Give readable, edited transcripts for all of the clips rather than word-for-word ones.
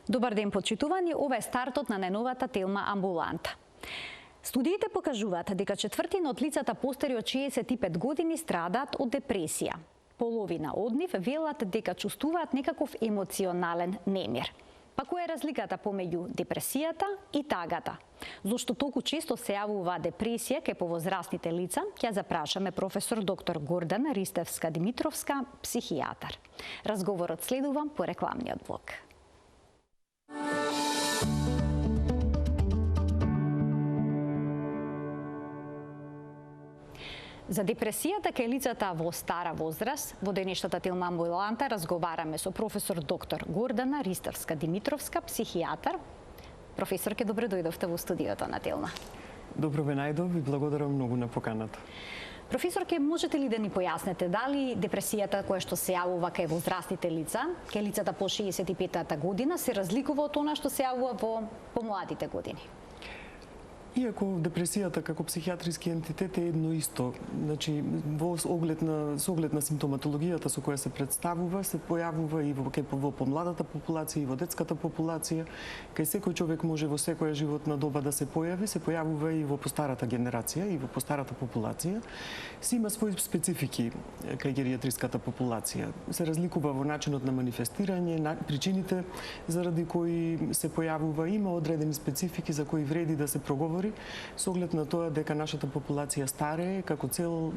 Добар ден, почитувани, ова е стартот на најновата Телма амбуланта. Студиите покажуваат дека четвртина од лицата постари од 65 години страдаат од депресија. Половина од нив велат дека чувствуваат некаков емоционален немир. Па која е разликата помеѓу депресијата и тагата? Зошто толку често се јавува депресија кај повозрастните лица? Ќе запрашаме професор доктор Гордана Ристевска-Димитровска, психијатар. Разговорот следува по рекламниот блок. За депресијата кај лицата во стара возраст, во денешната Телма амбуланта разговараме со професор доктор Гордана Ристевска-Димитровска, психијатар. Професорке, добре дојдовте во студиото на Телма. Добро ве најдов и благодарам многу на поканата. Професорке, можете ли да ни појасните дали депресијата која што се јавува кај возрастните лица, кај лицата по 65-та година, се разликува од она што се јавува во помладите години? Иако депресијата како психијатриски ентитет е едно исто, значи со оглед на симптоматологијата со која се представува, се појавува и во помладата популација и во детската популација, кај секој човек може во секоја животна доба да се појавува и во постарата генерација и во постарата популација. Си има своји специфики кај геријатриската популација. Се разликува во начинот на манифестирање, причините заради кои се појавува, има одредени специфики за кои вреди да се проговори, со оглед на тоа дека нашата популација старее, како цел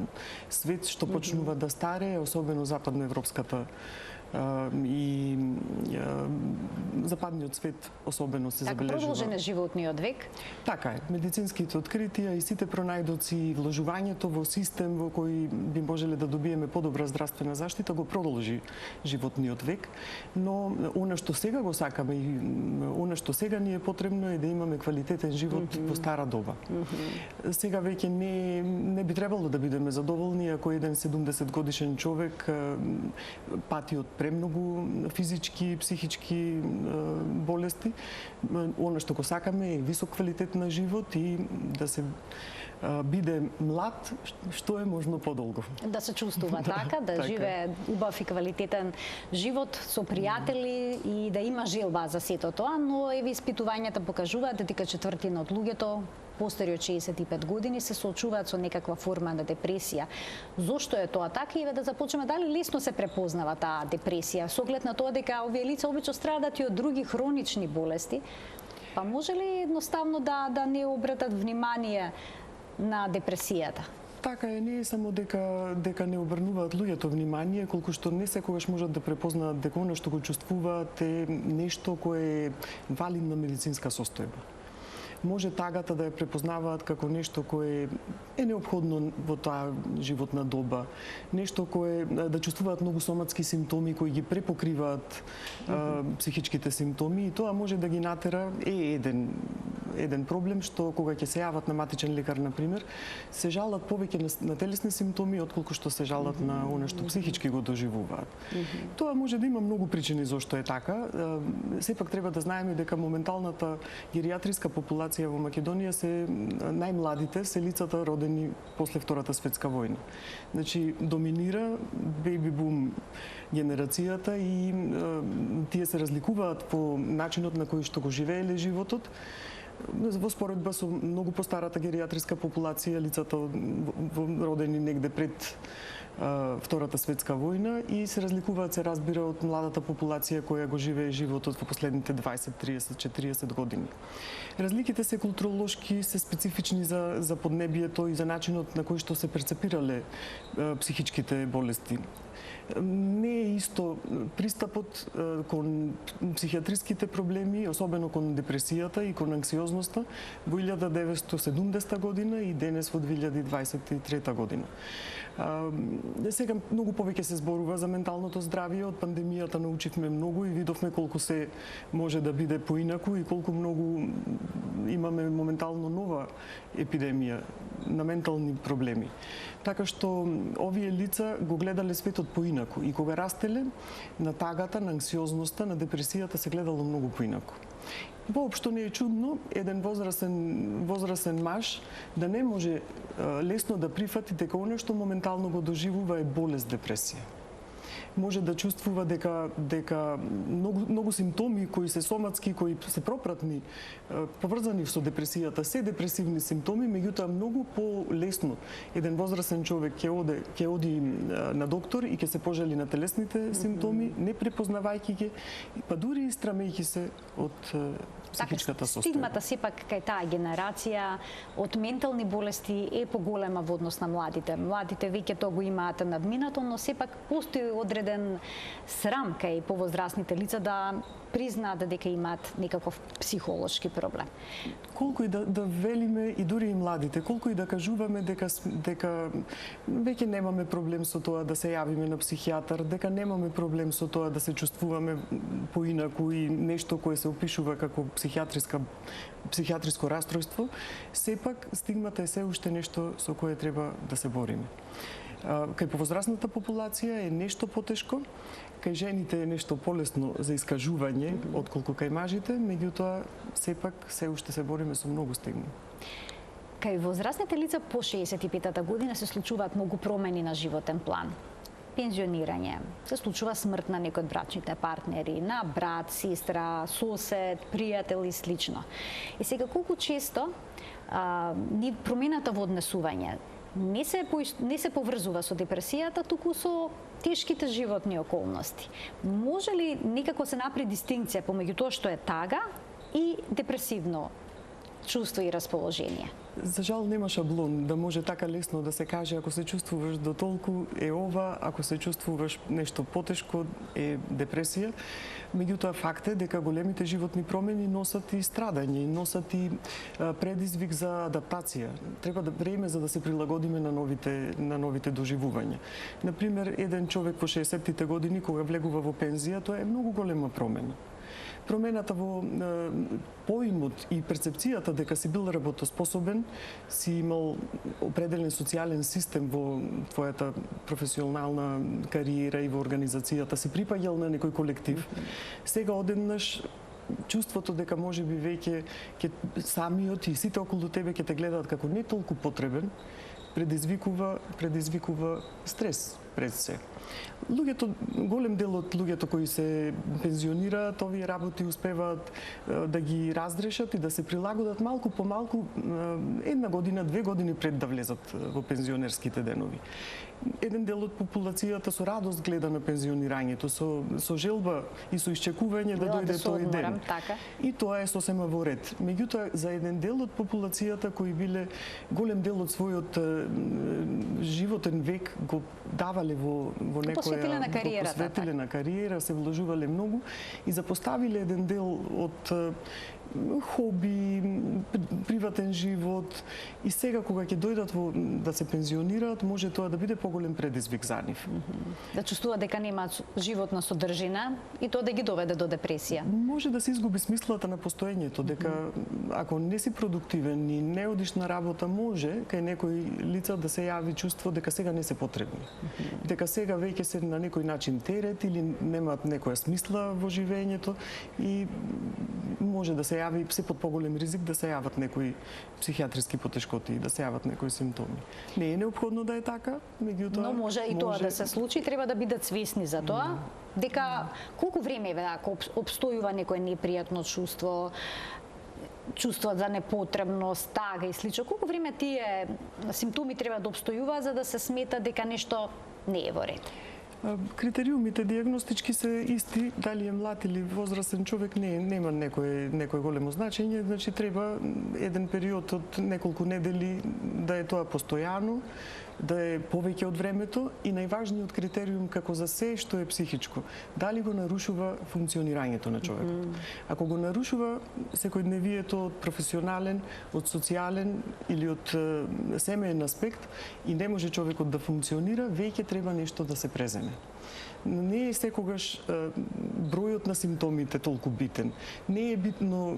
свет што почнува да старее, особено западноевропската и западниот свет особено се забележува. Така продолжен е животниот век? Така е. Медицинските откритија и сите пронајдоци и вложувањето во систем во кој би можеле да добиеме подобра здравствена заштита го продолжи животниот век, но она што сега го сакаме и она што сега ни е потребно е да имаме квалитетен живот во стара доба. Сега веќе не би требало да бидеме задоволни ако еден 70 годишен човек пати од премногу физички, психички болести. Она што го сакаме е висок квалитет на живот и да се биде млад, што е можно подолго. Да се чувствува така, да живее убав и квалитетен живот со пријатели и да има желба за сето тоа, но еве испитувањата покажуваат дека четвртина од луѓето постари од 65 години се соочуваат со некаква форма на депресија. Зошто е тоа така? И да започнеме, дали лесно се препознава таа депресија, со оглед на тоа дека овие лица обично страдаат и од други хронични болести, па може ли едноставно да не обратат внимание на депресијата? Така е, не е само дека не обрнуваат луѓето внимание, колку што не секогаш можат да препознаат дека она што го чувствуваат е нешто кое е валидна медицинска состојба. Може тагата да ја препознаваат како нешто кое е неопходно во таа животна доба, нешто кое да чувствуваат многу соматски симптоми кои ги препокриваат психичките симптоми и тоа може да ги натера еден проблем што кога ќе се јават на матичен лекар на пример, се жалат повеќе на телесни симптоми отколку што се жалат на она што психички го доживуваат. Тоа може да има многу причини зошто е така. Сепак треба да знаеме дека моменталната геријатриска популација во Македонија се најмладите, се лицата родени после Втората светска војна. Значи, доминира бејби бум генерацијата и тие се разликуваат по начинот на кој што го живееле животот. Во споредба со многу постарата геријатриска популација, лицата родени негде пред Втората светска војна и се разликуваат, се разбира, од младата популација која го живее животот во последните 20, 30, 40 години. Разликите се културолошки, се специфични за поднебието и за начинот на кој што се перцепирале психичките болести. Не е исто пристапот кон психијатриските проблеми, особено кон депресијата и кон анксиозноста во 1970 година и денес во 2023 година. Сега многу повеќе се зборува за менталното здравје, од пандемијата научивме многу и видовме колку се може да биде поинаку и колку многу имаме моментално нова епидемија на ментални проблеми. Така што овие лица го гледале светот поинаку и кога растеле, на тагата, на анксиозноста, на депресијата се гледало многу поинаку. Воопшто не е чудно еден возрасен маж да не може лесно да прифати дека она што моментално го доживува е болест депресија. може да чувствува дека многу симптоми кои се соматски, кои се пропратни, поврзани со депресијата, се депресивни симптоми, меѓутоа многу полесно еден возрастен човек ќе оди на доктор и ќе се пожали на телесните симптоми, не препознавајќи ги, па дури и страмејќи се од психичката состојба. Стигмата сепак кај таа генерација од ментални болести е поголема во однос на младите. Младите веќе тоа го имаат надминато, но сепак постои одреден срам кај повозрастните лица да признаат дека имаат некаков психолошки проблем. Колку и да велиме и дури и младите, колку и да кажуваме дека веќе немаме проблем со тоа да се јавиме на психијатар, дека немаме проблем со тоа да се чувствуваме поинаку и нешто кое се опишува како психијатриско расстройство, сепак стигмата е се уште нешто со кое треба да се бориме. Кај повозрастната популација е нешто потешко, кај жените е нешто полесно за искажување отколку кај мажите, меѓутоа сепак се уште се бориме со многу стигми. Кај возрастните лица по 65-та година се случуваат многу промени на животен план. Пензионирање, се случува смрт на некој од брачните партнери, на брат, сестра, сосед, пријател и слично. И сега колку често ни промената во однесување не се поврзува со депресијата, туку со тешките животни околности. Може ли некако се направи дистинкција помеѓу тоа што е тага и депресивно чувство и расположение? За жал нема шаблон да може така лесно да се каже ако се чувствуваш до толку е ова, ако се чувствуваш нешто потешко е депресија. Меѓутоа факт е дека големите животни промени носат и страдање, носат и предизвик за адаптација. Треба да време за да се прилагодиме на новите доживувања. Например, еден човек во 60-тите години кога влегува во пензија, тоа е многу голема промена. Промената во поимот и перцепцијата дека си бил работоспособен, си имал определен социјален систем во твојата професионална кариера и во организацијата, си припаѓал на некој колектив, сега одеднаш чувството дека можеби веќе самиот и сите околу тебе ќе те гледаат како не толку потребен, предизвикува стрес пред се. Голем дел од луѓето кои се пензионираат, овие работи успеваат да ги разрешат и да се прилагодат малку по малку, 1 година, 2 години пред да влезат во пензионерските денови. Еден дел од популацијата со радост гледа на пензионирањето, со желба и со исчекување да дојде тој ден. Така. И тоа е сосема во ред. Меѓутоа, за еден дел од популацијата кои биле голем дел од својот животен век го давале во некоја посветиле на кариера, се вложувале многу и запоставиле еден дел од хоби, приватен живот и сега кога ќе дојдат да се пензионираат, може тоа да биде поголем предизвик за нив. Да чувствуваат дека немаат животна содржина и тоа да ги доведе до депресија. Може да се изгуби смислата на постоењето, дека ако не си продуктивен и не одиш на работа, може кај некои лица да се јави чувство дека сега не се потребни. Дека сега веќе се на некој начин терет или немаат некоја смисла во живењето и може да се јави се под поголем ризик да се јават некои психијатриски потешкоти, да се јават некои симптоми. Не е неопходно да е така, меѓутоа но може и тоа да се случи, треба да бидат свесни за тоа, дека колку време ако обстојува некое непријатно чувство за непотребност, тага и слично, колку време тие симптоми треба да обстојуваат за да се смета дека нешто не е во ред? Критериумите диагностички се исти, дали е млад или возрастен човек нема некој големо значење, значи треба еден период од неколку недели да е тоа постојано, да е повеќе од времето и најважниот критериум како за се што е психичко, дали го нарушува функционирањето на човекот. Ако го нарушува секојдневието од професионален, од социјален или од семеен аспект и не може човекот да функционира, веќе треба нешто да се преземе. Не е секогаш бројот на симптомите толку битен. Не е битно,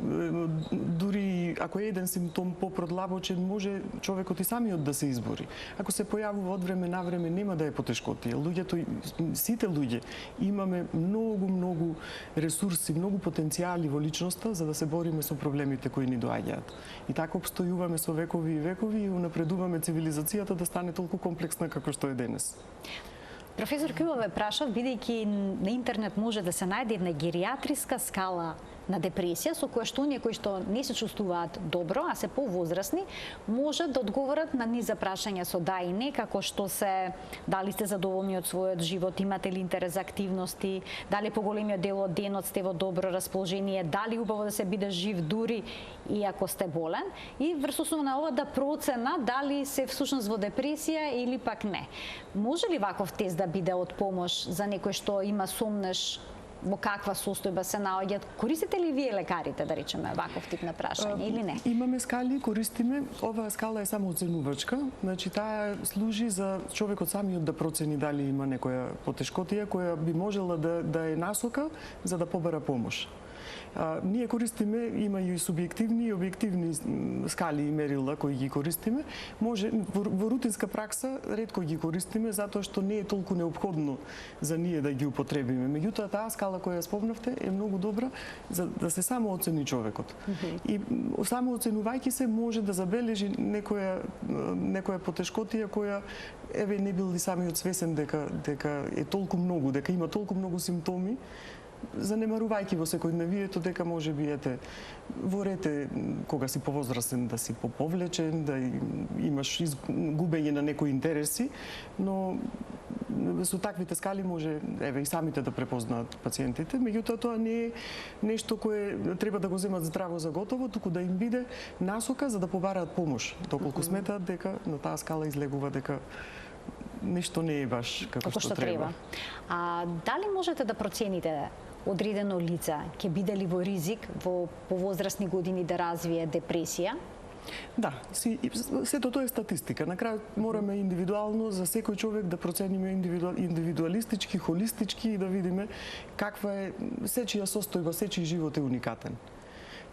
дури ако е еден симптом попродлабочен, може човекот и самиот да се избори. Ако се појавува од време на време, нема да е потешкотија. Сите луѓе имаме многу ресурси, многу потенцијали во личноста за да се бориме со проблемите кои ни доаѓаат. И така обстојуваме со векови и векови и унапредуваме цивилизацијата да стане толку комплексна како што е денес. Професор Кјува ве прашав, бидејќи на интернет може да се најде една геријатриска скала на депресија, со која што оние кои што не се чувствуваат добро, а се повозрасни, можат да одговорат на низ прашања со да и не, како што се дали сте задоволни од својот живот, имате ли интерес за активности, дали поголемиот дел од денот сте во добро расположение, дали убаво да се биде жив дури и ако сте болен, и врз основа на ова да процена дали се всушност во депресија или пак не. Може ли ваков тест да биде од помош за некој што има сомнеш во каква состојба се наоѓаат? Користите ли вие лекарите, да речеме, ваков тип на прашање или не? Имаме скали, користиме. Оваа скала е само оценувачка, значи таа служи за човекот самиот да процени дали има некоја потешкотија која би можела да е насока за да побара помош. Ние користиме, има и субјективни и објективни скали и мерила кои ги користиме. Може во рутинска пракса ретко ги користиме затоа што не е толку неопходно за ние да ги употребиме. Меѓутоа таа скала која ја спомнавте е многу добра за да се само оцени човекот. И само оценувајќи се може да забележи некоја потешкотија која еве не бил и самиот свесен дека е толку многу, дека има толку многу симптоми, занемарувајќи во секојдневието дека може би во рете кога си повозрасен да си поповлечен, да имаш губење на некои интереси, но со таквите скали може еве и самите да препознаат пациентите, меѓутоа тоа не е нешто кое треба да го земат здраво за готово, туку да им биде насока за да побараат помош, доколку сметаат дека на таа скала излегува дека нешто не е баш како што треба. А дали можете да процените одредено лице ќе биде ли во ризик во повозрасни години да развие депресија? Да, сето тоа е статистика. На крај мораме индивидуално за секој човек да процениме индивидуалистички, холистички и да видиме каква е сечија состојба, сечиј живот е уникатен.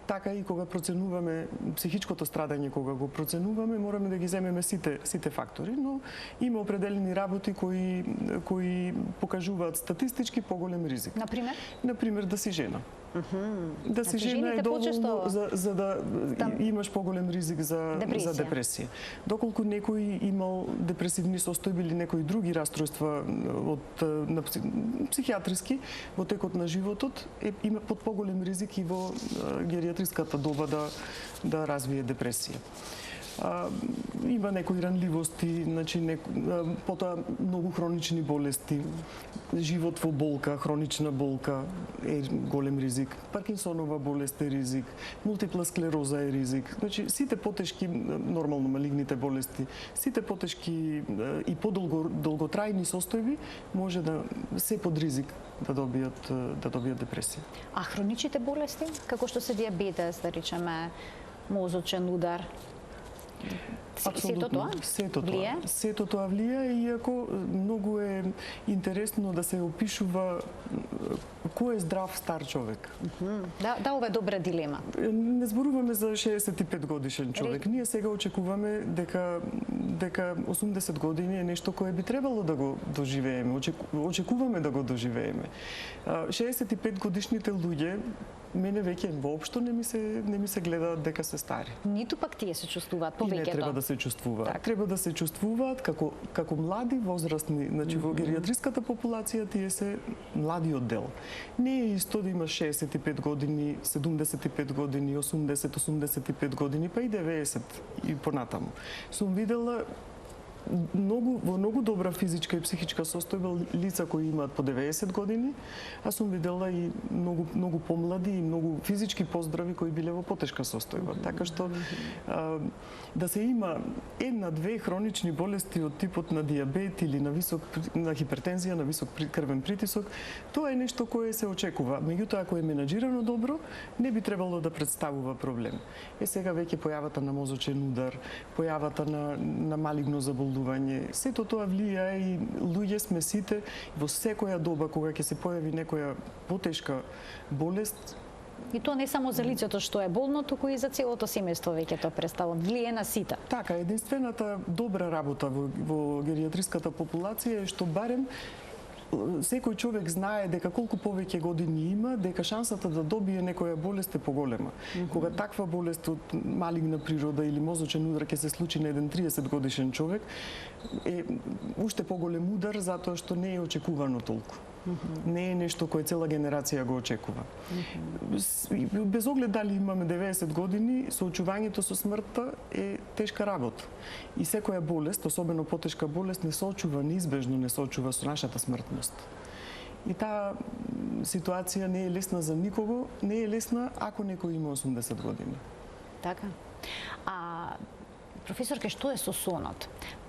Така и кога проценуваме психичкото страдање, кога го проценуваме, мораме да ги земеме сите фактори, но има определени работи кои покажуваат статистички поголем ризик. Например, да си жена. Да си жена е доволно за да имаш поголем ризик за депресија. Доколку некој имал депресивни состојби или некои други расстройства на психијатриски во текот на животот, има под поголем ризик и во геријатриската доба да развие депресија. Има некои ранливости, значи потоа многу хронични болести, живот во болка, хронична болка е голем ризик, Паркинсонова болест е ризик, мултипла склероза е ризик. Значи сите потешки нормално малигните болести, сите потешки и подолготрајни состојби може да се под ризик да добијат депресија. А хроничните болести, како што се дијабетес, да речеме, мозочен удар, Сето тоа влие, иако многу е интересно да се опишува кој е здрав стар човек. Да, ова е добра дилема. Не зборуваме за 65 годишен човек. Ние сега очекуваме дека 80 години е нешто кое би требало да го доживееме. Очекуваме да го доживееме. 65 годишните луѓе мене веќе воопшто не ми се гледаат дека се стари. Ниту пак тие се чувствуваат повеќето. И не треба да се чувствуваат. Треба да се чувствуваат како млади, возрастни. Значи во геријатриската популација тие се младиот дел. Не е исто да имаш 65 години, 75 години, 80, 85 години, па и 90 и понатаму. Сум видела во многу добра физичка и психичка состојба лица кои имаат по 90 години, а сум видела и многу помлади и многу физички поздрави кои биле во потешка состојба. Така што да се има една-две хронични болести од типот на дијабет или на хипертензија, на висок крвен притисок, тоа е нешто кое се очекува. Меѓутоа, ако е менаџирано добро, не би требало да представува проблем. Сега веќе појавата на мозочен удар, појавата на малигно заболување, сето тоа влијае и луѓе сме сите во секоја доба кога ќе се појави некоја потешка болест. И тоа не само за лицето што е болно, туку и за целото семејство веќе тоа представува, влие на сите. Така, единствената добра работа во геријатриската популација е што барем секој човек знае дека колку повеќе години има, дека шансата да добие некоја болест е поголема. Кога таква болест од малигна природа или мозочен удар ќе се случи на еден 30 годишен човек, е уште поголем удар затоа што не е очекувано толку. Не е нешто кое цела генерација го очекува. Без оглед дали имаме 90 години, соочувањето со смртта е тешка работа. И секоја болест, особено потешка болест, не соочува, неизбежно не соочува со нашата смртност. И таа ситуација не е лесна за никого, не е лесна ако некој има 80 години. Така. Професорке, што е со сонот?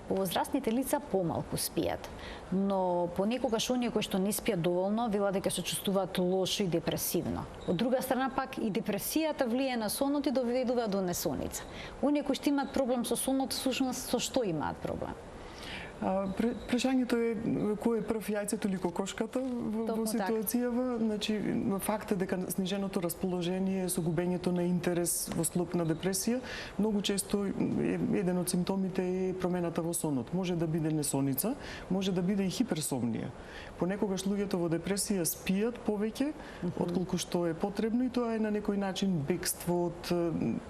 Повозрастните лица помалку спијат, но понекогаш оние кои што не спијат доволно велат дека се чувствуваат лошо и депресивно. Од друга страна пак и депресијата влијае на сонот и доведува до несоница. Оние кои што имаат проблем со сонот, всушност со што имаат проблем? Прашањето е кој е прв, јајцето или кокошката во ситуацијава. Значи, факт е дека сниженото расположение, согубењето на интерес во склоп на депресија, многу често еден од симптомите е промената во сонот. Може да биде несоница, може да биде и хиперсомнија. Понекогаш луѓето во депресија спијат повеќе отколку што е потребно и тоа е на некој начин бегство од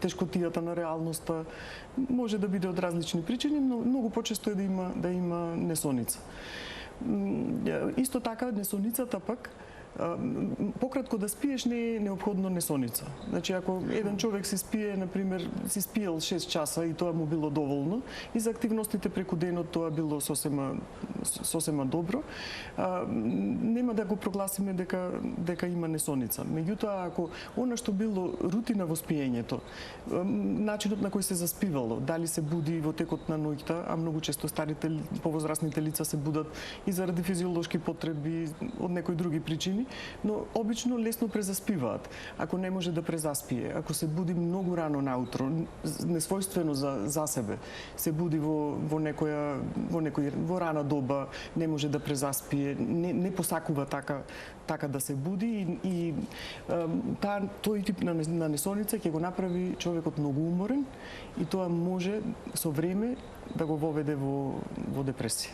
тешкотијата на реалноста. Може да биде од различни причини, но многу почесто е да има несоница. Исто така, несоницата пак, пократко да спиеш не е неопходно несоница. Значи, ако еден човек си спие, например, си спиел 6 часа и тоа му било доволно, и за активностите преку денот тоа било сосема добро, нема да го прогласиме дека има несоница. Меѓутоа, ако она што било рутина во спиењето, начинот на кој се заспивало, дали се буди во текот на ноќта, а многу често старите повозрастните лица се будат и заради физиолошки потреби, од некои други причини, но обично лесно презаспиваат. Ако не може да презаспие, ако се буди многу рано наутро, несвојствено за себе, се буди во рана доба, не може да презаспие, не посакува така да се буди и тој тип на несоница ќе го направи човекот многу уморен и тоа може со време да го воведе во депресија.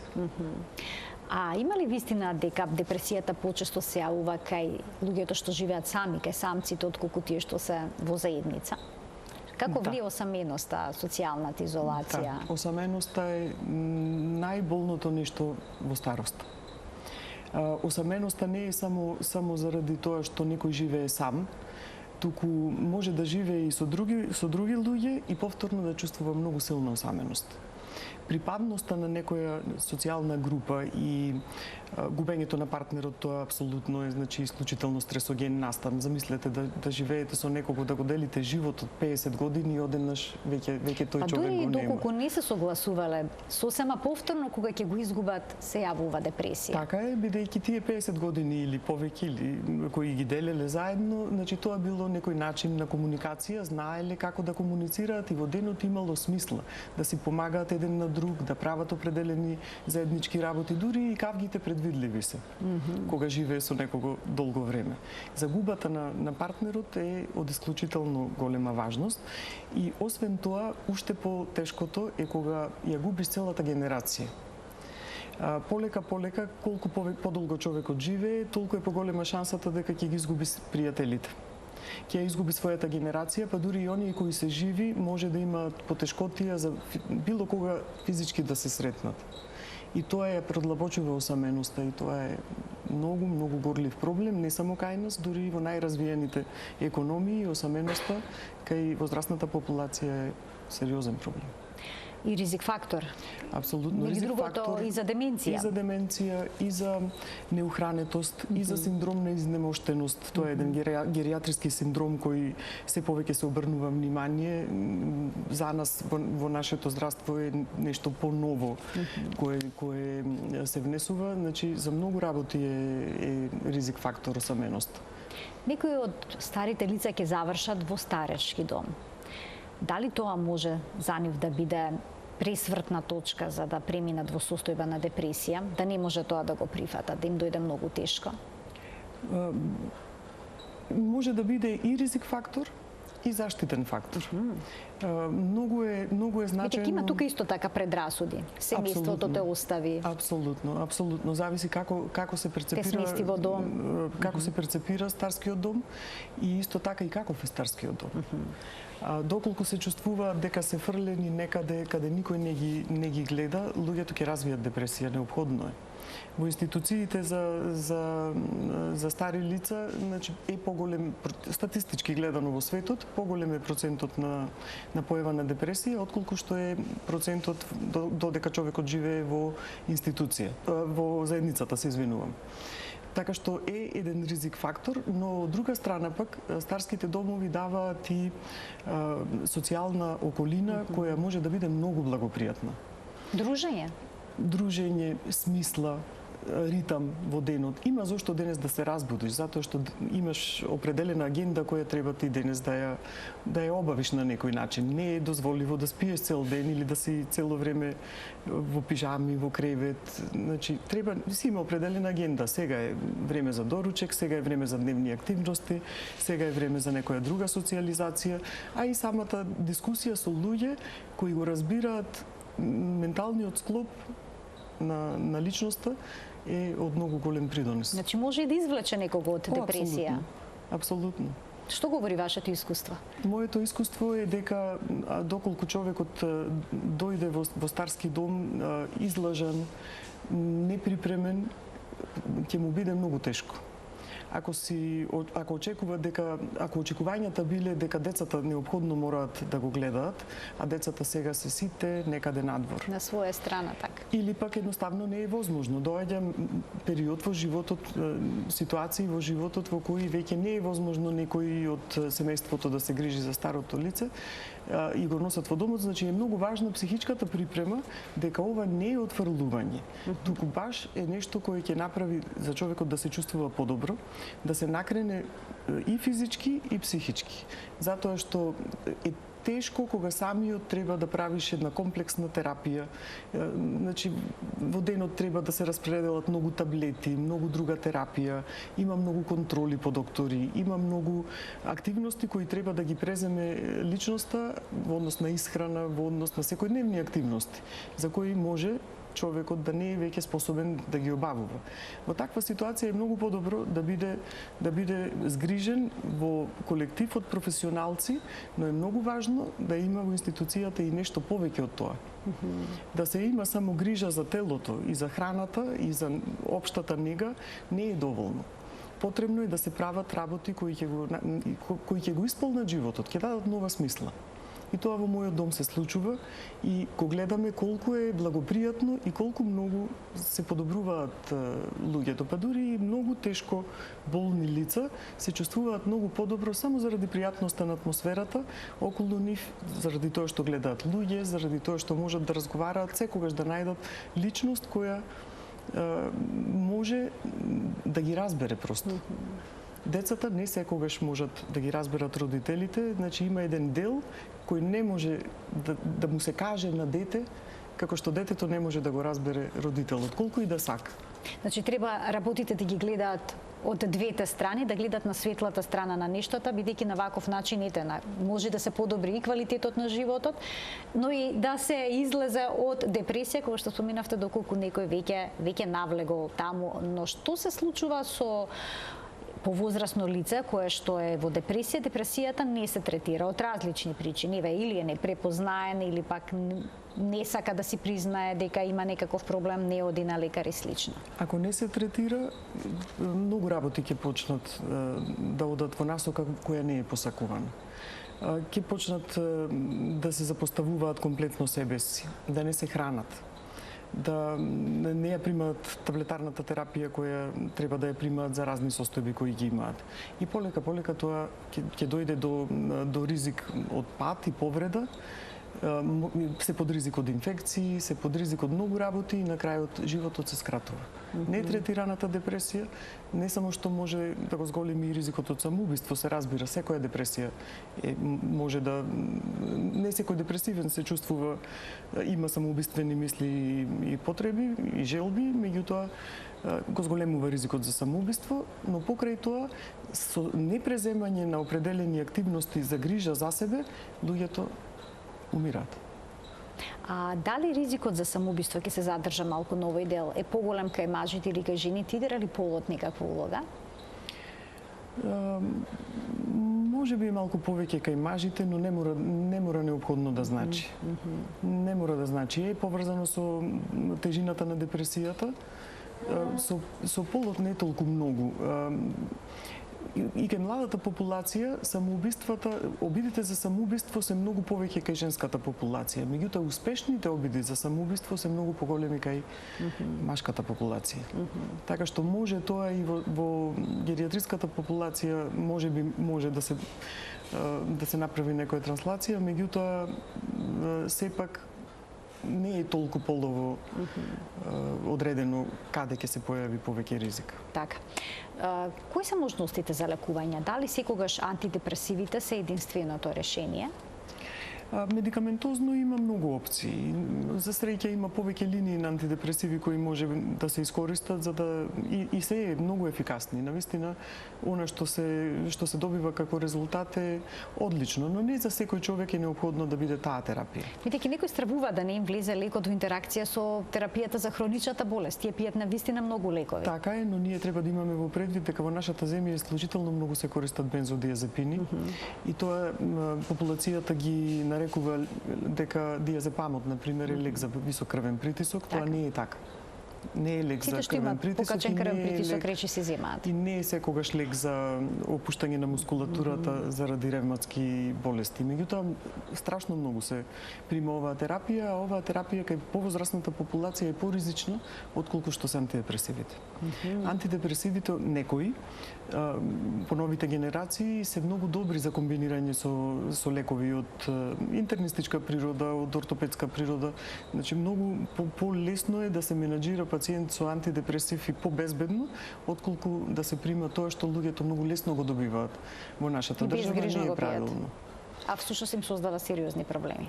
А има ли вистина дека депресијата почесто се јавува кај луѓето што живеат сами, кај самците, отколку тие што се во заедница? Како влие осаменоста, социјалната изолација? Осаменоста е најболното нешто во староста. Осаменоста не е само заради тоа што некој живее сам, туку може да живее и со други луѓе и повторно да чувствува многу силна осаменост. Припадноста на некоја социјална група и губењето на партнерот, тоа апсолутно е исклучително стресоген настан. Замислете да живеете со некого, да го делите животот 50 години и одеднаш веќе тој човек го нема. А дури доколку не се согласувале, сосема повторно кога ќе го изгубат, се јавува депресија. Така е, бидејќи тие 50 години или повеќе или кои ги делеле заедно, значи тоа било некој начин на комуникација, знаеле како да комуницираат и во денот имало смисла да си помагаат еден на друг, да прават определени заеднички работи, дури и кавгите предвидливи се, кога живее со некого долго време. Загубата на партнерот е од исклучително голема важност и освен тоа, уште по-тешкото е кога ја губиш целата генерација. Полека, колку подолго човекот живее, толку е поголема шансата дека ќе ги изгуби пријателите. Ќе изгуби својата генерација, па дури и оние кои се живи може да имаат потешкотија за било кога физички да се сретнат. И тоа ја продлабочува осаменоста и тоа е многу горлив проблем, не само кај нас, дури и во најразвиените економии, осаменоста кај возрастната популација е сериозен проблем. И ризик фактор. Апсолутно ризик фактор. И за деменција. И за деменција, и за неухранетост, и за синдром на изнемоштеност. Тоа е еден геријатриски синдром кој се повеќе се обрнува внимание. За нас во нашето здравство е нешто по-ново кое се внесува. Значи, за многу работи е ризик фактор осаменост. Некои од старите лица ќе завршат во старечки дом. Дали тоа може за нив да биде пресвртна точка за да преминат во состојба на депресија, да не може тоа да го прифатат, да им дојде многу тешко? Може да биде и ризик фактор, и заштитен фактор. Многу е значено. Веќе има тука исто така предрасуди. Семејството те остави. Апсолутно. Зависи како се перцепира. Те смести во дом. Како се перцепира старскиот дом и исто така и каков е старскиот дом. Доколку се чувствува дека се фрлени некаде каде никој не ги гледа, луѓето ќе развијат депресија, неопходно е. Во институциите за стари лица, значи е поголем, статистички гледано во светот, поголем е процентот на појава на депресија отколку што е процентот додека човекот живее во институција, во заедницата, се извинувам. Така што е еден ризик фактор, но од друга страна пак старските домови даваат и социјална околина која може да биде многу благопријатна. Дружење, смисла, ритам во денот. Има зошто денес да се разбудиш, затоа што имаш определена агенда која треба ти денес да ја обавиш на некој начин. Не е дозволиво да спиеш цел ден или да си цело време во пижами, во кревет. Значи, треба си има определена агенда. Сега е време за доручек, сега е време за дневни активности, сега е време за некоја друга социјализација, а и самата дискусија со луѓе кои го разбираат менталниот склоп на личноста е од многу голем придонес. Значи може и да извлече некого од депресија. Апсолутно. Што говори вашето искуство? Моето искуство е дека доколку човекот дојде во старски дом излажан, неприпремен, ќе му биде многу тешко. Ако очекувањата биле дека децата неопходно мораат да го гледаат, а децата сега се сите некаде надвор. На своја страна, така. Или пак едноставно не е возможно. Доаѓа период во животот, ситуации во животот во кои веќе не е возможно некој од семејството да се грижи за старото лице и го носат во домот, значи е многу важна психичката припрема дека ова не е отфрлување, туку баш е нешто кое ќе направи за човекот да се чувствува подобро, да се накрене и физички и психички. Затоа што е тешко кога самиот треба да правиш една комплексна терапија. Значи, во денот треба да се распределат многу таблети, многу друга терапија, има многу контроли по доктори, има многу активности кои треба да ги преземе личноста во однос на исхрана, во однос на секојдневни активности, за кои може човекот да не е веќе способен да ги обавува. Во таква ситуација е многу подобро да биде згрижен во колектив од професионалци, но е многу важно да има во институцијата и нешто повеќе од тоа. Да се има само грижа за телото и за храната и за општата нега не е доволно. Потребно е да се прават работи кои ќе го исполнат животот, ќе дадат нова смисла. И тоа во мојот дом се случува и кога гледаме колку е благопријатно и колку многу се подобруваат луѓето, па дури и многу тешко болни лица се чувствуваат многу подобро само заради пријатноста на атмосферата околу нив, заради тоа што гледаат луѓе, заради тоа што можат да разговараат, секогаш да најдат личност која може да ги разбере просто. Децата не секогаш можат да ги разберат родителите, значи има еден дел кој не може да му се каже на дете, како што детето не може да го разбере родителот, колку и да сака. Значи треба работите да ги гледаат од двете страни, да гледат на светлата страна на нештата, бидејќи на ваков начин може да се подобри и квалитетот на животот, но и да се излезе од депресија, кога што споминавте доколку некој веќе навлегол таму. Но што се случува со повозрасно лице кое што е во депресија? Депресијата не се третира од различни причини, или е непрепознаен, или пак не сака да си признае дека има некаков проблем, не оди на лекар и слично. Ако не се третира, многу работи ќе почнат да одат во насока која не е посакувана. Ќе почнат да се запоставуваат комплетно себе си, да не се хранат, да не ја примаат таблетарната терапија која треба да ја примаат за разни состојби кои ги имаат. И полека тоа ќе дојде до ризик од пат и повреда, се под ризик од инфекции, се под ризик од многу работи и на крајот животот се скратува. Нетретираната депресија не само што може да го зголеми ризикот од самоубиство, се разбира, секоја депресија може да не секој депресивен се чувствува, има самоубиствени мисли и потреби и желби, меѓутоа го зголемува ризикот за самоубиство, но покрај тоа со непреземање на определени активности за грижа за себе, луѓето умираат. А дали ризикот за самоубиство ќе се задржа малку на овој дел е поголем кај мажите или кај жените, игра ли полот некаква улога? Може би малку повеќе кај мажите, но не мора неопходно да значи. Не мора да значи. Е поврзано со тежината на депресијата, со полот не толку многу. И кај младата популација самоубиствата, обидите за самоубиство се многу повеќе кај женската популација. Меѓутоа успешните обиди за самоубиство се многу поголеми кај машката популација. Така што може тоа и во гериатриската популација може да се направи некоја транслација, меѓутоа сепак не е толку полово одредено каде ќе се појави повеќе ризик. Така. Кои се можностите за лекување? Дали секогаш антидепресивите се единственото решение? Медикаментозно има многу опции. За среќа има повеќе линии на антидепресиви кои може да се искористат за да и се многу ефикасни. Навистина, она што се добива како резултат е одлично, но не за секој човек е неопходно да биде таа терапија. Бидејќи некој стравува да не им влезе лекот во интеракција со терапијата за хроничната болест. Тие пијат навистина многу лекови. Така е, но ние треба да имаме во предвид дека во нашата земја исклучително многу се користат бензодиазепини и тоа популацијата ги нарекува дека диазепамот, например, е лек за висок крвен притисок, тоа не е така. Не е лек за крвен притисок. Покачен крвен притисок речи се земаат. И не е секогаш лек за опуштање на мускулатурата заради ревматски болести. Меѓутоа, страшно многу се прима оваа терапија, а оваа терапија кај повозрасната популација е поризична отколку што се антидепресивите. Антидепресивите некои по новите генерации се многу добри за комбинирање со лекови од интернистичка природа, од ортопедска природа. Значи многу полесно е да се менаџира пациент со антидепресив и побезбедно, отколку да се прима тоа што луѓето многу лесно го добиваат во нашата држава, не е правилно. А всушност им создава сериозни проблеми.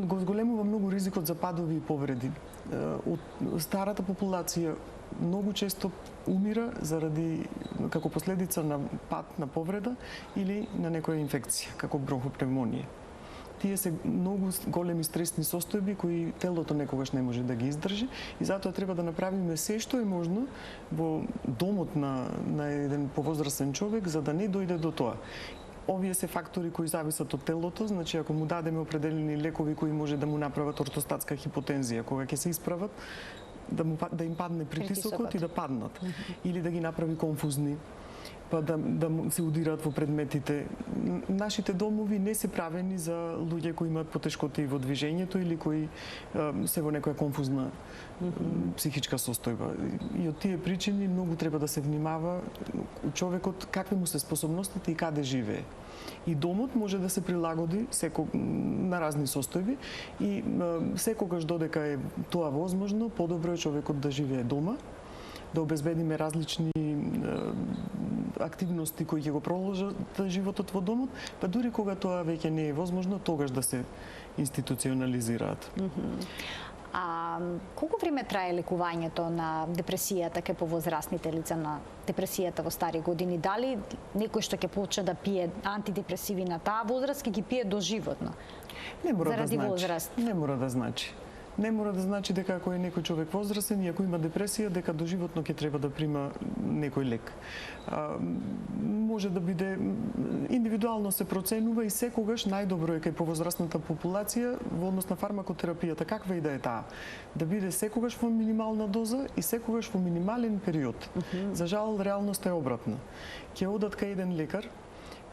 Го зголемува многу ризикот за падови и повреди. Од старата популација многу често умира заради како последица на пад на повреда или на некоја инфекција, како бронхопневмонија. Тие се многу големи стресни состојби кои телото некогаш не може да ги издржи и затоа треба да направиме се што е можно во домот на еден повозрасен човек за да не дојде до тоа. Овие се фактори кои зависат од телото, значи ако му дадеме определени лекови кои може да му направат ортостатска хипотензија, кога ќе се исправат, да им падне притисокот и да паднат. Или да ги направи конфузни, па да се удираат во предметите. Нашите домови не се правени за луѓе кои имаат потешкоти во движењето или кои се во некоја конфузна психичка состојба. И од тие причини многу треба да се внимава човекот какви му се способностите и каде живее. И домот може да се прилагоди на разни состојби и секогаш додека е тоа возможно, подобро е човекот да живее дома, да обезбедиме различни активности кои ќе го проложат животот во домот, па дури кога тоа веќе не е возможно, тогаш да се институционализираат. А колку време трае лекувањето на депресијата кај повозрасните лица, на депресијата во стари години? Дали некој што ќе почне да пие антидепресиви на таа возраст ќе ги пие доживотно? Не мора заради да значи. возраст. Не мора да значи. Не мора да значи дека ако е некој човек возрастен и ако има депресија, дека доживотно ќе треба да прима некој лек. Може да биде индивидуално се проценува и секогаш најдобро е кај повозрастната популација во однос на фармакотерапијата, каква и да е таа, да биде секогаш во минимална доза и секогаш во минимален период. За жал, реалноста е обратна. Ќе одат кај еден лекар,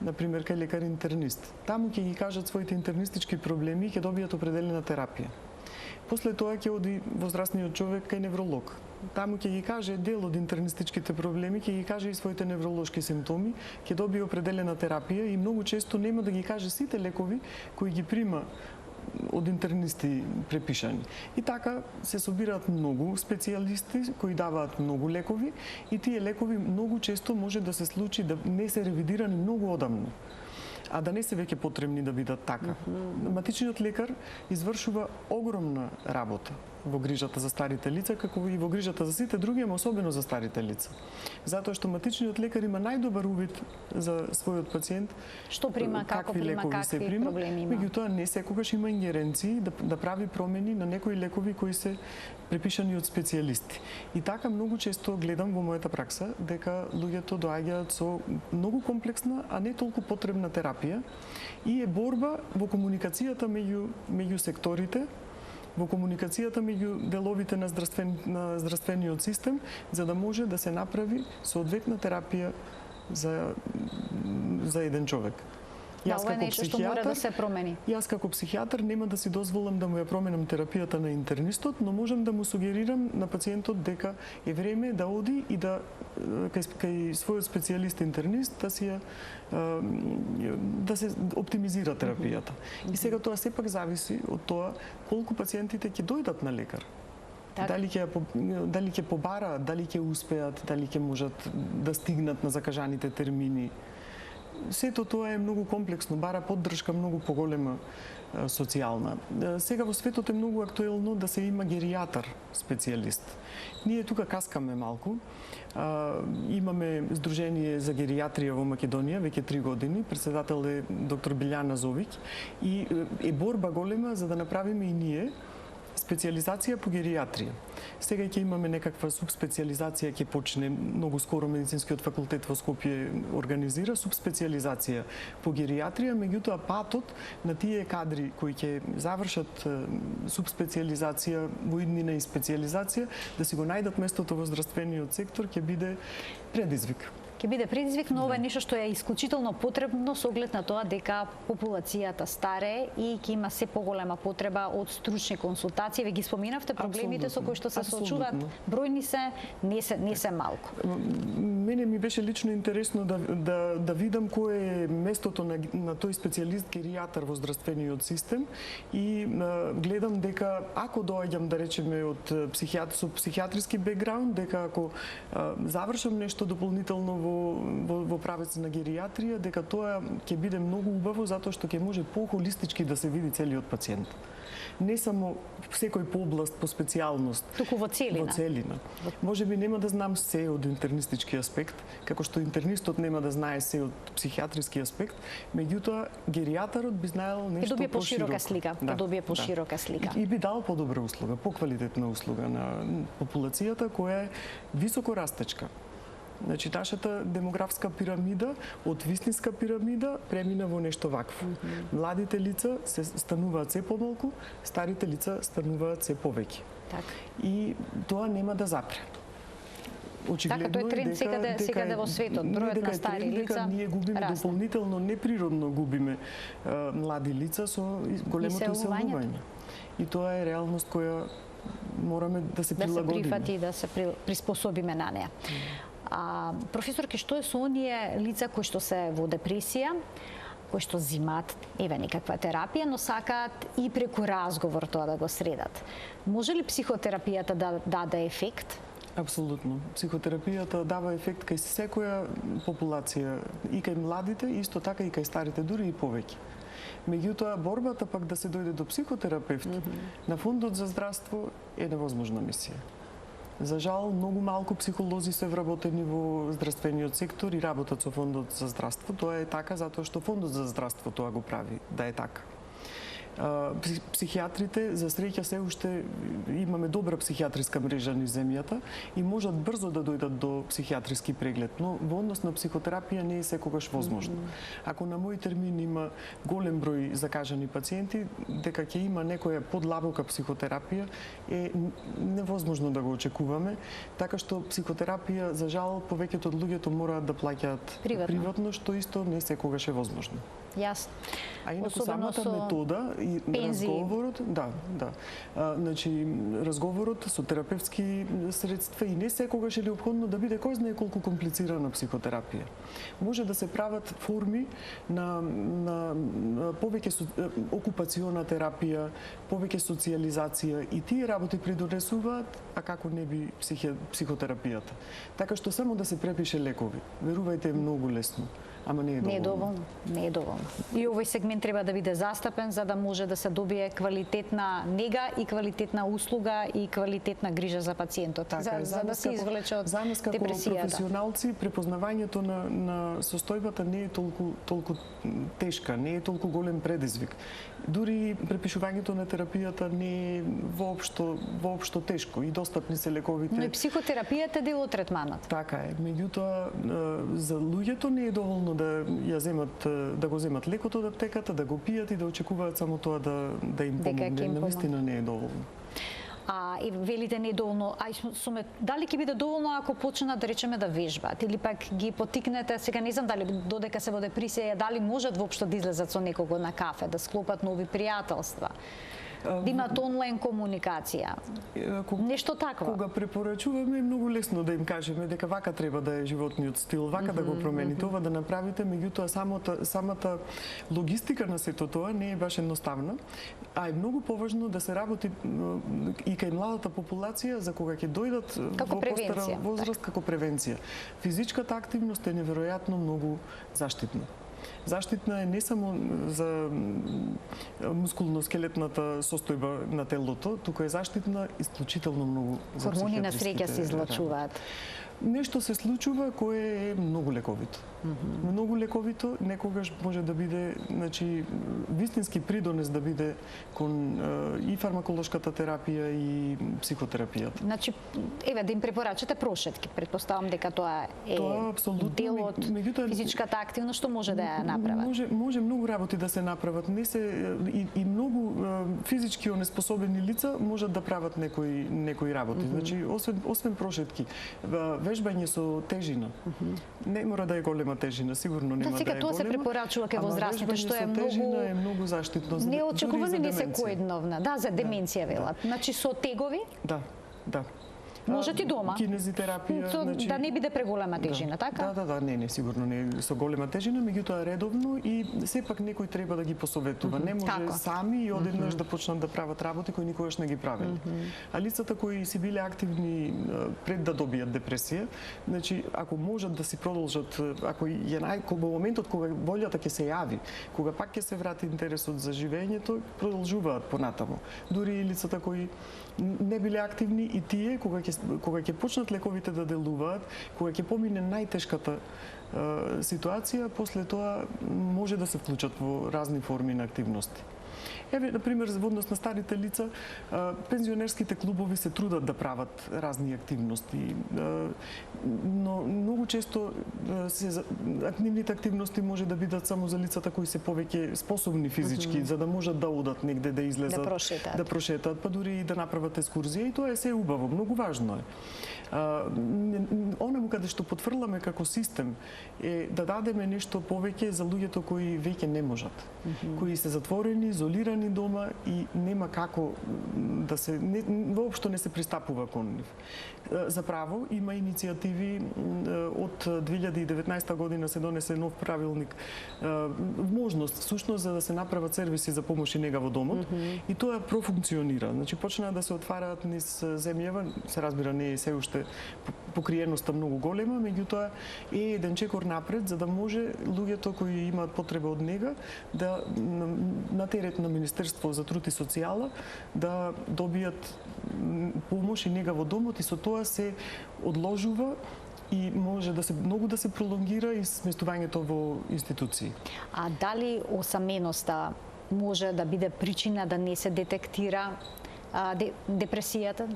например кај лекар интернист. Таму ќе ги кажат своите интернистички проблеми и ќе добијат определена терапија. После тоа ќе оди возрастниот човек кај невролог. Таму ќе ги каже дел од интернистичките проблеми, ќе ги каже и своите невролошки симптоми, ќе добие определена терапија и многу често нема да ги каже сите лекови кои ги прима од интернисти препишани. И така се собираат многу специјалисти кои даваат многу лекови и тие лекови многу често може да се случи да не се ревидирани многу одамно, а да не се веќе потребни да бидат така. Матичниот лекар извршува огромна работа во грижата за старите лица, како и во грижата за сите други, ама особено за старите лица. Затоа што матичниот лекар има најдобар увид за својот пациент, што прима, како прима, какви проблеми има. Меѓутоа не секогаш има ингеренции да прави промени на некои лекови кои се препишани од специјалисти. И така многу често гледам во мојата пракса дека луѓето доаѓаат со многу комплексна, а не толку потребна терапија и е борба во комуникацијата меѓу секторите, во комуникацијата меѓу деловите на здравствениот систем, за да може да се направи соодветна терапија за еден човек. Да, ова е нешто што мора да се промени. Јас како психијатар нема да си дозволам да му ја променам терапијата на интернистот, но можам да му сугерирам на пациентот дека е време да оди и да кај својот специјалист интернист да се оптимизира терапијата. И сега тоа сепак зависи од тоа колку пациентите ќе дојдат на лекар. Дали ќе побараат, дали ќе успеат, дали ќе можат да стигнат на закажаните термини. Сето тоа е многу комплексно, бара поддршка многу поголема социјална. Сега во светот е многу актуелно да се има геријатар специјалист. Ние тука каскаме малку. Имаме Сдружение за геријатрија во Македонија веќе 3 години. Председател е доктор Билјана Зовиќ и е борба голема за да направиме и ние специјализација по геријатрија. Сега ќе имаме некаква субспецијализација, ќе почне многу скоро медицинскиот факултет во Скопје организира субспецијализација по геријатрија, меѓутоа патот на тие кадри кои ќе завршат субспецијализација во иднина и специјализација, да си го најдат местото во здравствениот сектор ќе биде предизвик. Ќе биде предизвик, но ова е нешто што е исклучително потребно со оглед на тоа дека популацијата старее и ќе има се поголема потреба од стручни консултации. Ве ги споминавте проблемите со кои што се соочуваат, бројни се, не се малку. Мене ми беше лично интересно да видам кое е местото на тој специјалист геријатар во здравствениот систем и гледам дека ако доаѓам да речеме од психијатриски бекграунд, дека ако завршам нешто дополнително во правец на геријатрија, дека тоа ќе биде многу убаво затоа што ќе може по-холистички да се види целиот пациент. Не само секој по област, по специјалност, туку во целина. Во целина. Може би нема да знам се од интернистички аспект, како што интернистот нема да знае се од психијатриски аспект, меѓутоа геријатарот би знаел нешто добие поширока слика, добие поширока слика. И би дал подобра услуга, поквалитетна услуга на популацијата која е високо растечка. Значи, нашата демографска пирамида, од вистинска пирамида, премина во нешто вакво. Младите лица се стануваат се помалку, старите лица стануваат се повеќе. И тоа нема да запре. Очигледно така, тој тренд секаде во светот, бројот на стари лица ние губиме дополнително, неприродно губиме млади лица со големото иселување. И тоа е реалност која мораме да се прилагодиме. Да се прифати, да се приспособиме на неа. Професорке, што е со оние лица кои што се во депресија, кои што зимаат некаква терапија, но сакаат и преку разговор тоа да го средат? Може ли психотерапијата да даде ефект? Апсолутно. Психотерапијата дава ефект кај секоја популација, и кај младите, исто така и кај старите, дури и повеќе. Меѓутоа, борбата пак да се дојде до психотерапевт на Фондот за здравство е невозможна мисија. За жал, многу малку психолози се вработени во здравствениот сектор и работат со Фондот за здравство. Тоа е така затоа што Фондот за здравство тоа го прави, да е така. Психијатрите, за среќа, се уште имаме добра психијатриска мрежа низ земјата и можат брзо да дојдат до психијатриски преглед, но во однос на психотерапија не е секогаш возможно. Ако на мој термин има голем број закажани пациенти, дека ќе има некоја подлабока психотерапија е невозможно да го очекуваме, така што психотерапија, за жал, повеќето од луѓето мораат да плаќаат приватно, што исто не секогаш е возможно. Јасно. А инаку самата метода и Пензии. разговорот, да. Значи разговорот со терапевтски средства и не секогаш е неопходно да биде кој знае колку комплицирана психотерапија. Може да се прават форми на повеќе окупациона терапија, повеќе социјализација и тие работи придонесуваат, а како не би психотерапијата. Така што само да се препише лекови, верувајте, е многу лесно. Ама не е доволно. Не е доволно. И овој сегмент треба да биде застапен за да може да се добие квалитетна нега и квалитетна услуга и квалитетна грижа за пациентот. Така, за да се извлече од за нас како депресијата. професионалци препознавањето на состојбата не е толку тешка, не е толку голем предизвик. Дури препишувањето на терапијата не е воопшто тешко и достапни се лековите. Но и психотерапијата е дел од третманот. Така е. Меѓутоа, за луѓето не е доволно да го земат лекото од аптеката, да го пијат и да очекуваат само тоа да им помогне. Навистина не е доволно. И велите не е доволно, дали ќе биде доволно ако почнат да речеме да вежбаат или пак ги потикнете, сега не знам дали додека се во депресија, дали можат воопшто да излезат со некого на кафе, да склопат нови пријателства, да имат онлайн комуникација. Нешто такво. Кога препорачуваме, е многу лесно да им кажеме дека вака треба да е животниот стил, вака да го промените, ова да направите, меѓутоа самата логистика на сето тоа не е баш едноставна, а е многу поважно да се работи и кај младата популација за кога ќе дојдат во постара возраст како превенција. Физичката активност е неверојатно многу заштитна. Заштитна е не само за мускулно-скелетната состојба на телото, туку е заштитна исклучително многу за хормони на среќа се излачуваат. Нешто се случува кое е многу лековито. Многу лековито некогаш може да биде, значи, вистински придонес да биде кон и фармаколошката терапија и психотерапијата. Значи, еве да им препорачате прошетки, претпоставам дека тоа е дел од физичката активност, што може да ја направат. Може многу работи да се направат. Не се и многу физички онеспособени лица можат да прават некои работи. Значи, освен прошетки, вежбање со тежина. Не мора да е голема тежина, сигурно нема да е голема. Тоа се препорачува кај возрастните, што е многу заштитно за неочекувано, не секојдневна. Да, за деменција велат. Значи со тегови? Да. Можете и дома. Кинезитерапија, значи да не биде преголема тежина, така? Да, не, сигурно не со голема тежина, меѓутоа редовно и сепак некој треба да ги посоветува. Не може сами и одеднаш да почнат да прават работи кои никогаш не ги правеле. А лицата кои си биле активни пред да добијат депресија, значи ако можат да си продолжат, ако во моментот кога волјата ќе се јави, кога пак ќе се врати интересот за живењето, продолжуваат понатаму. Дури и лицата кои не биле активни и тие кога ќе почнат лековите да делуваат, кога ќе помине најтешката ситуација, после тоа може да се вклучат во разни форми на активности. Еве, например, во однос на старите лица, пензионерските клубови се трудат да прават разни активности, но многу често активните активности може да бидат само за лицата кои се повеќе способни физички, за да можат да одат негде, да излезат, да прошетаат, па дури и да направат екскурзија, и тоа е се убаво, многу важно е. Онаму каде што потврламе како систем е да дадеме нешто повеќе за луѓето кои веќе не можат, кои се затворени, изолирани дома и нема како да се воопшто не се пристапува кон нив. За право има иницијативи од 2019 година се донесе нов правилник, можност всушност за да се направат сервиси за помош и нега во домот, и тоа профункционира. Значи почнаа да се отвараат низ земјава, се разбира не е се уште покриеноста многу голема, меѓутоа е еден чекор напред за да може луѓето кои имаат потреба од нега да на терет на Министерство за труд и социјала да добијат помош и нега во домот, и со тоа се одложува и може многу да се пролонгира и сместувањето во институции. А дали осаменоста може да биде причина да не се детектира депресијата,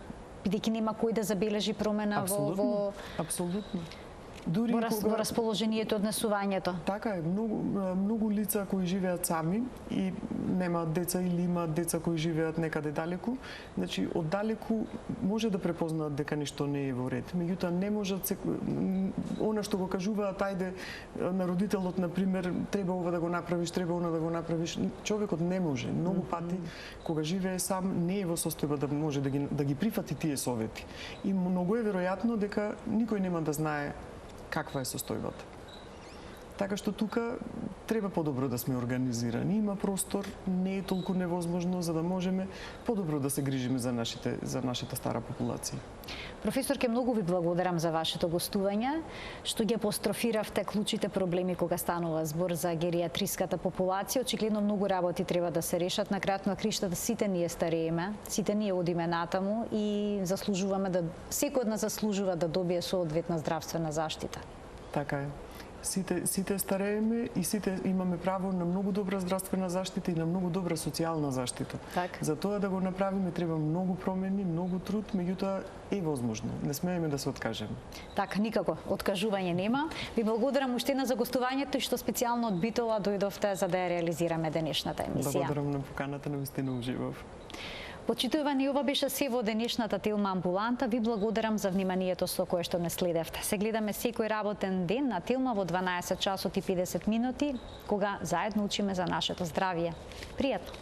бидејќи нема кој да забележи промена во... Апсолутно. Дури во расположението, однесувањето. Така е, многу лица кои живеат сами и немаат деца или имаат деца кои живеат некаде далеку, значи оддалеку може да препознаат дека нешто не е во ред. Меѓутоа не можат она што го кажуваат, ајде на родителот на пример, треба ова да го направиш, треба она да го направиш. Човекот не може. Многу пати кога живее сам не е во состојба да може да ги прифати тие совети. И многу е веројатно дека никој нема да знае каква е состојбата. Така што тука треба подобро да сме организирани. Има простор, не е толку невозможно за да можеме подобро да се грижиме за нашата стара популација. Професорке, многу ви благодарам за вашето гостување, што ги апострофиравте клучите проблеми кога станува збор за гериатриската популација. Очигледно многу работи треба да се решат. На крајот на криштата сите ние старееме, сите ние одиме натаму и заслужуваме секој од нас заслужува да добие соодветна здравствена заштита. Така е. Сите старееме и сите имаме право на многу добра здравствена заштита и на многу добра социјална заштита. Так. За тоа да го направиме треба многу промени, многу труд, меѓутоа е возможно. Не смееме да се откажеме. Така, никако откажување нема. Ви благодарам уште за гостувањето и што специјално од Битола дојдовте за да ја реализираме денешната емисија. Благодарам на поканата, навистина уживав. Почитувани, ова беше се во денешната Телма амбуланта. Ви благодарам за вниманието со кое што ме следевте. Се гледаме секој работен ден на Телма во 12 часот и 50 минути, кога заедно учиме за нашето здравје. Пријатно!